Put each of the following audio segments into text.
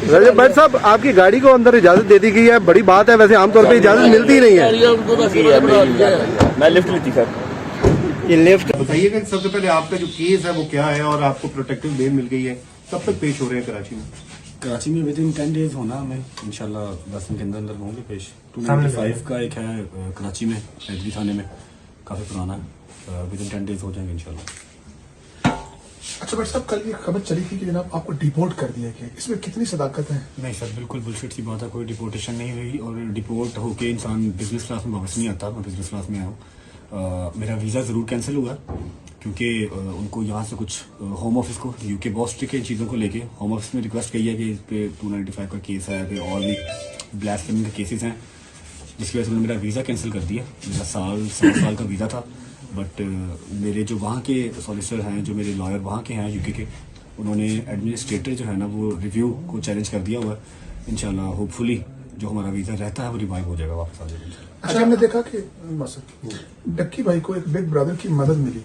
रजब भट्ट साहब, आपकी गाड़ी को अंदर इजाजत दे दी गई है, बड़ी बात है। वैसे आमतौर पे इजाजत मिलती नहीं है। मैं लिफ्ट ली थी सर। ये लिफ्ट बताइएगा कि सबसे पहले आपका जो केस है वो क्या है और आपको प्रोटेक्टिव बेल मिल गई है, कब तक पेश हो रहे हैं कराची में? कराची में विद इन 10 डेज होना हमें इंशाल्लाह 10 दिन के अंदर अंदर होंगे पेश। 295 का एक है कराची में हैदरी थाने में, काफ़ी पुराना है। विद इन 10 डेज हो जाएंगे इंशाल्लाह। अच्छा भट्ट साहब, कल ये खबर चली थी कि जनाब आपको डिपोर्ट कर दिया गया, इसमें कितनी सदाकत है? नहीं सर, बिल्कुल बुलशिट सी बात है, कोई डिपोर्टेशन नहीं हुई और डिपोर्ट होके इंसान बिजनेस क्लास में वापस नहीं आता। मैं बिजनेस क्लास में आया हूँ। मेरा वीज़ा ज़रूर कैंसिल हुआ क्योंकि उनको यहाँ से कुछ होम ऑफिस को यूके बहुत स्ट्रिक्ट है इन चीज़ों को लेके। होम ऑफिस में रिक्वेस्ट की है कि इस पे 295 का केस है, फिर और भी ब्लैस्फेमी के केसेस हैं, जिसकी वजह से उन्होंने मेरा वीज़ा कैंसिल कर दिया। मेरा 7 साल का वीज़ा था, बट मेरे जो वहाँ के सॉलिसिटर हैं, जो मेरे लॉयर वहाँ के हैं यूके के, उन्होंने एडमिनिस्ट्रेटर जो है ना वो रिव्यू को चैलेंज कर दिया हुआ है। इंशाल्लाह होपफुली जो हमारा वीज़ा रहता है वो रिवाइव हो जाएगा, वापस आ जाएगा। अच्छा, हमने देखा कि बस डक्की भाई को एक बिग ब्रदर की मदद मिली,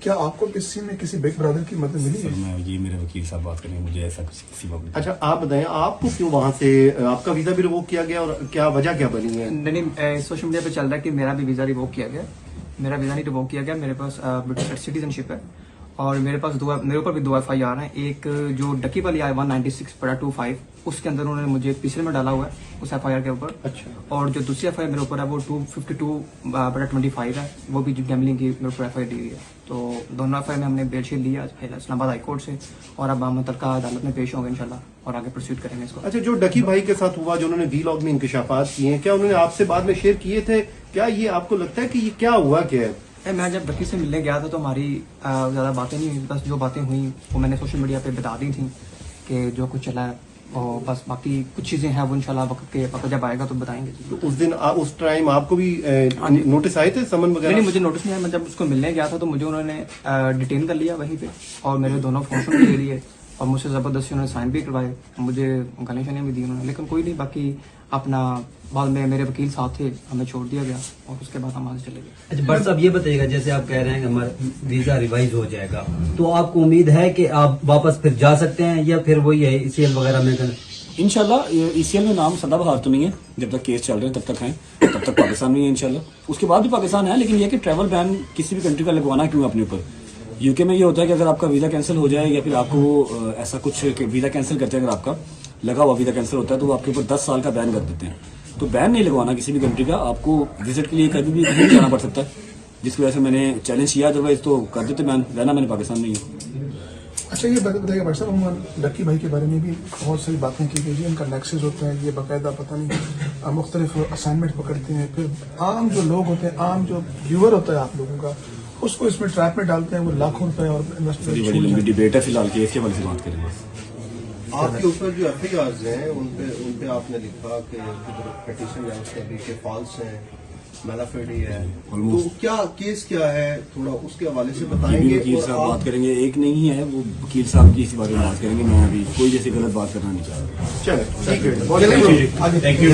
क्या आपको किसी में किसी बिग ब्रदर की मदद मिली सर है? मैं ये मेरे वकील साहब बात करेंगे, मुझे ऐसा किसी वक्त। अच्छा आप बताएं, आपको क्यों वहां से आपका वीजा भी रिवोक किया गया और क्या वजह क्या बनी है? नहीं, सोशल मीडिया पे चल रहा है कि मेरा भी वीज़ा रिवोक किया गया। मेरा वीज़ा नहीं रिवोक किया गया, मेरे पास ब्रिटिश सिटीजनशिप है और मेरे पास मेरे ऊपर भी 2 FIR हैं। एक जो डक्की वाली आई 196/25, उसके अंदर उन्होंने मुझे पिछले में डाला हुआ है उस FIR के ऊपर। अच्छा। और जो दूसरी FIR मेरे ऊपर है वो 252/25 है, वो भी गैम्बलिंग की मेरे ऊपर FIR दी हुई है। तो दोनों FIR में हमने बेल शीट लिया इस्लामाबाद हाई कोर्ट से और अब हम मुतल्लिका अदालत में पेश होंगे इंशाल्लाह और आगे प्रोसीड करेंगे इसको। अच्छा, जो डकी भाई के साथ हुआ, जो उन्होंने वीलॉग में इंकशाफात किए हैं, क्या उन्होंने आपसे बाद में शेयर किए थे? क्या ये आपको लगता है कि ये क्या हुआ क्या है? मैं जब डक्की से मिलने गया था तो हमारी ज़्यादा बातें नहीं हुई, बस जो बातें हुई वो मैंने सोशल मीडिया पे बता दी थी कि जो कुछ चला है, और बस बाकी कुछ चीज़ें हैं वो इंशाल्लाह वक्त जब आएगा तो बताएंगे। तो उस दिन उस टाइम आपको भी नोटिस आए थे, समन वगैरह? नहीं, मुझे नोटिस नहीं आया। मैं जब उसको मिलने गया था तो मुझे उन्होंने डिटेन कर लिया वहीं पे और मेरे दोनों फोन भी ले लिए और मुझसे ज़बरदस्ती उन्होंने साइन भी करवाए, मुझे गालियाँ शालियाँ भी दी उन्होंने, लेकिन कोई नहीं। बाकी अपना बाद में मेरे वकील साथ थे, हमें छोड़ दिया गया और उसके बाद हम वहाँ से चले गए। अच्छा भट्ट साहब, ये बताइएगा, जैसे आप कह रहे हैं कि हमारा वीजा रिवाइज हो जाएगा, तो आपको उम्मीद है कि आप वापस फिर जा सकते हैं या फिर वही है ECL वगैरह में कर? इंशाल्लाह ECL में नाम सदाबहार तो नहीं है, जब तक केस चल रहे हैं तब तक हैं, तब तक पाकिस्तान में है इंशाल्लाह। उसके बाद भी पाकिस्तान है, लेकिन ये कि ट्रैवल बैन किसी भी कंट्री का लगवाना क्यों अपने ऊपर। यूके में ये होता है कि अगर आपका वीज़ा कैंसिल हो जाए या फिर आपको ऐसा कुछ वीज़ा कैंसिल करते हैं, अगर आपका लगा हुआ वीज़ा कैंसिल होता है तो वो आपके ऊपर 10 साल का बैन कर देते हैं। तो बैन नहीं लगवाना किसी भी कंट्री का, आपको विजिट के लिए कभी भी कहीं जाना पड़ सकता है, जिसकी वजह से मैंने चैलेंज किया। अदरवाइज तो कर देते बैन, रहना मैंने पाकिस्तान में ही। अच्छा, ये बताइएगा भट्ट साहब, हम डक्की भाई के बारे में भी बहुत सारी बातें की गई, इनका नेक्सेस होता है, ये बाकायदा पता नहीं मुख्तलिफ असाइनमेंट पकड़ते हैं, फिर आम जो लोग होते हैं, आम जो व्यूअर होता है आप लोगों का, उसको इसमें ट्रैप में डालते हैं, वो लाखों रुपए और बड़ी लंबी डिबेट है, फिलहाल केस के बारे में बात करेंगे। आपके ऊपर जो FIRs हैं उन पे आपने लिखा कि पिटीशन है उसके अभी के फॉल्स हैं, मेलाफेडी है, तो क्या केस क्या है, थोड़ा उसके हवाले से बताएंगे। वकील साहब बात करेंगे, एक नहीं है वो वकील साहब की इसी बारे में बात करेंगे। मैं अभी कोई जैसी गलत बात करना नहीं चाह रहा। चलो ठीक है, थैंक यू।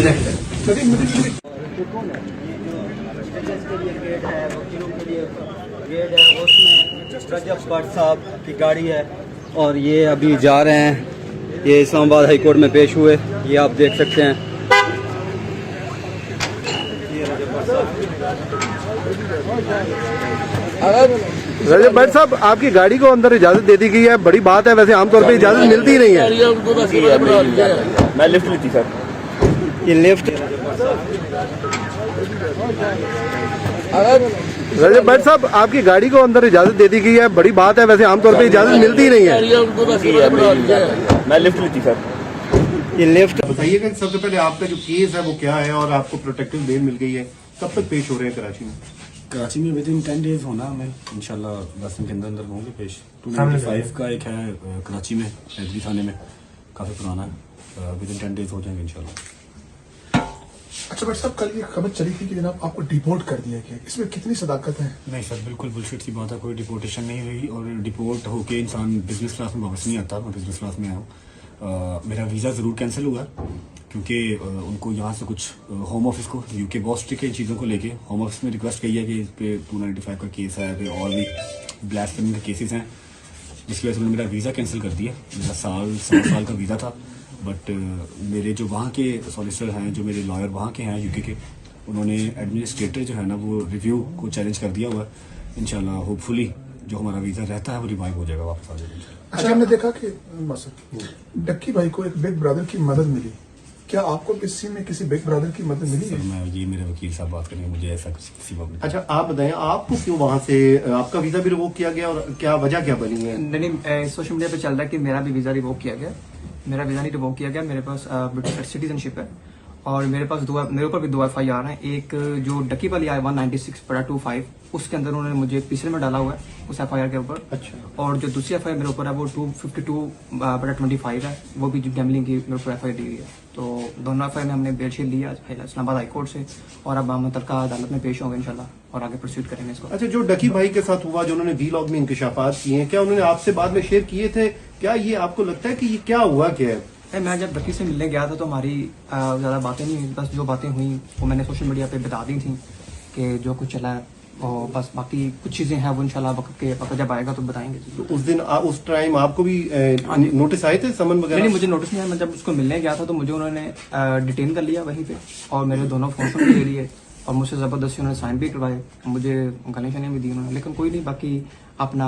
उसमें रजब भट्ट साहब की गाड़ी है और ये अभी जा रहे हैं, ये इस्लामाबाद हाई कोर्ट में पेश हुए, ये आप देख सकते हैं। रजब भट्ट साहब, आपकी गाड़ी को अंदर इजाजत दे दी गई है, बड़ी बात है। वैसे आमतौर पे इजाजत मिलती नहीं है। मैं लिफ्ट ली थी सर। ये लिफ्ट रजब भट्ट साहब, आपकी गाड़ी को अंदर इजाजत दे दी गई है, बड़ी बात है। वैसे आमतौर पे इजाजत मिलती नहीं है। मैं लिफ्ट ली थी सर। ये लिफ्ट बताइएगा कि सबसे पहले आपका जो केस है वो क्या है और आपको प्रोटेक्टिव बेल मिल गई है, कब तक पेश हो रहे हैं कराची में? कराची में विद इन 10 डेज होना हमें इंशाल्लाह 10 दिन के अंदर अंदर होंगे पेश। 295 का एक है कराची में हैदरी थाने में, काफ़ी पुराना है। विद इन 10 डेज हो जाएंगे इंशाल्लाह। अच्छा भट्ट साहब, कल ये खबर चली थी कि जनाब आपको डिपोर्ट कर दिया गया, इसमें कितनी सदाकत है? नहीं सर, बिल्कुल बुलशिट सी बात है, कोई डिपोर्टेशन नहीं हुई और डिपोर्ट होके इंसान बिजनेस क्लास में वापस नहीं आता। मैं बिजनेस क्लास में आया हूँ। मेरा वीज़ा ज़रूर कैंसिल हुआ क्योंकि उनको यहाँ से कुछ होम ऑफिस को यूके बहुत स्ट्रिक्ट है इन चीज़ों को लेके। होम ऑफिस में रिक्वेस्ट की है कि इस पे 295 का केस है, फिर और भी ब्लैस्फेमी के केसेस हैं, जिसकी वजह से उन्होंने मेरा वीज़ा कैंसिल कर दिया। मेरा सवा साल का वीज़ा था, बट मेरे जो वहाँ के सॉलिसिटर हैं, जो मेरे लॉयर वहाँ के हैं यूके के, उन्होंने एडमिनिस्ट्रेटर जो है ना वो रिव्यू को चैलेंज कर दिया हुआ है। इंशाल्लाह होपफुली जो हमारा वीज़ा रहता है वो रिवाइव हो जाएगा, वापस आ जाएगा। अच्छा, हमने देखा कि डक्की भाई को एक बिग ब्रदर की मदद मिली, क्या आपको इस सीन में किसी बिग ब्रदर की मदद मिली सर है? मैं ये मेरे वकील साहब बात करेंगे, मुझे ऐसा किसी वक्त नहीं। अच्छा आप बताएं, आपको क्यों वहां से आपका वीजा भी रिवोक किया गया और क्या वजह क्या बनी है? नहीं, सोशल मीडिया पे चल रहा है कि मेरा भी वीजा रिवोक किया गया। मेरा वीजा नहीं रिवोक किया गया, मेरे पास ब्रिटिश सिटीजनशिप है और मेरे पास मेरे ऊपर भी 2 FIR हैं। एक जो डक्की वाली आई 196/25 उसके अंदर उन्होंने मुझे पीछे में डाला हुआ है उस FIR के ऊपर। अच्छा। और जो दूसरी FIR मेरे ऊपर है वो 252/25 है, वो भी गैम्बलिंग की मेरे ऊपर FIR दी हुई है। तो दोनों FIR में हमने बेलशीट लिया इस्लामाबाद हाई कोर्ट से और अब हम मुतल्लिका अदालत में पेश होंगे इंशाल्लाह और आगे प्रोसीड करेंगे इसको। अच्छा, जो डकी भाई के साथ हुआ, जो उन्होंने वीलॉग में इंकशाफात किए हैं, क्या उन्होंने आपसे बाद में शेयर किए थे? क्या ये आपको लगता है कि ये क्या हुआ क्या है? मैं जब डक्की से मिलने गया था तो हमारी ज़्यादा बातें नहीं हुई, बस जो बातें हुई वो मैंने सोशल मीडिया पे बता दी थी कि जो कुछ चला है, और बस बाकी कुछ चीज़ें हैं वो इंशाल्लाह वक्त जब आएगा तो बताएंगे। तो उस दिन उस टाइम आपको भी नोटिस आए थे, समन वगैरह? नहीं, मुझे नोटिस नहीं आया। मैं जब उसको मिलने गया था तो मुझे उन्होंने डिटेन कर लिया वहीं पे और मेरे दोनों फोन भी ले लिए और मुझसे ज़बरदस्ती उन्होंने साइन भी करवाए, मुझे गालियाँ शालियाँ भी दी उन्होंने, लेकिन कोई नहीं। बाकी अपना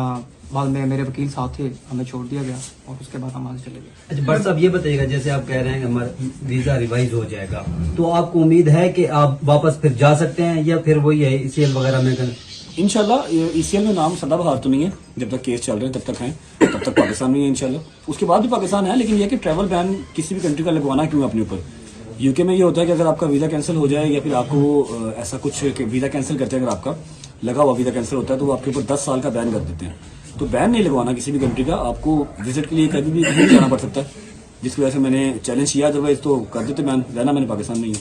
बाद में मेरे वकील साहब थे, हमें छोड़ दिया गया और उसके बाद हम वहाँ से चले गए। अच्छा बट साहब ये बताइएगा, जैसे आप कह रहे हैं कि हमारा वीजा रिवाइज हो जाएगा, तो आपको उम्मीद है कि आप वापस फिर जा सकते हैं या फिर वही है ECL वगैरह में कर? इंशाल्लाह ECL में नाम सदाबहार तो नहीं है, जब तक केस चल रहे हैं तब तक है, तब तक पाकिस्तान में है इंशाल्लाह। उसके बाद भी पाकिस्तान है, लेकिन यह कि ट्रैवल बैन किसी भी कंट्री का लगवाना क्यों अपने ऊपर। यूके में ये होता है कि अगर आपका वीजा कैंसिल हो जाए या फिर आपको ऐसा कुछ वीजा कैंसिल करते हैं, अगर आपका लगा हुआ वीजा कैंसिल होता है तो वो आपके ऊपर 10 साल का बैन कर देते हैं। तो बैन नहीं लगवाना किसी भी कंट्री का, आपको विजिट के लिए कभी भी कहीं जाना पड़ सकता है, जिसकी वजह से मैंने चैलेंज किया, अदरवाइज तो कर देते बैन, रहना मैंने पाकिस्तान में ही है।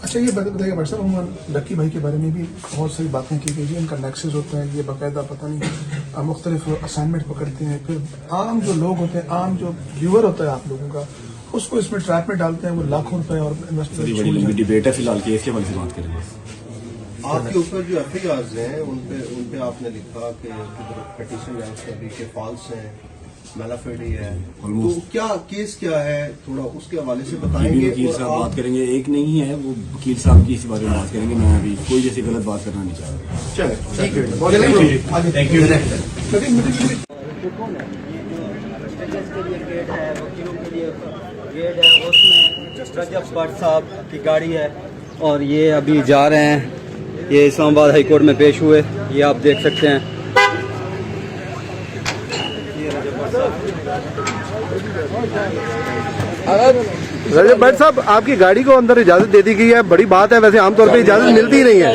अच्छा, ये बताइएगा भाई साहब, हम डक्की भाई के बारे में भी बहुत सारी बातें की गई हैं, इनका नेक्सेस होता है, ये बाकायदा पता नहीं मुख्तलिफ असाइनमेंट पकड़ते हैं, फिर आम जो लोग होते हैं, आम जो व्यूअर होता है आप लोगों का, उसको इसमें ट्रैप में डालते हैं, वो लाखों रुपए और बड़ी लंबी इन्वेस्टमेंट। डिबेट है, फिलहाल केस के बारे में बात करेंगे। आपके ऊपर जो FIRs हैं उनपे आपने लिखा कि पिटीशन है उसका भी कि फॉल्स है, मेलाफेडी है, तो क्या केस क्या है, थोड़ा उसके हवाले से ये भी बताएंगे। वकील और साहब आप- बात करेंगे, एक नहीं है वो वकील साहब की इसी बारे में बात करेंगे। मैं अभी कोई जैसी गलत बात करना नहीं चाह रहा। चले ठीक है, बहुत थैंक यू। Thank you. के लिए गेट है, वकीलों के लिए गेट है, उसमें रजब भट्ट साहब की गाड़ी है और ये अभी जा रहे हैं, ये इस्लामाबाद हाई कोर्ट में पेश हुए, ये आप देख सकते हैं। रजब भट्ट साहब, आपकी गाड़ी को अंदर इजाजत दे दी गई है, बड़ी बात है, वैसे आमतौर पे इजाजत मिलती नहीं है।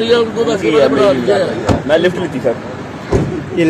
मैं लिफ्ट ली थी सर। ये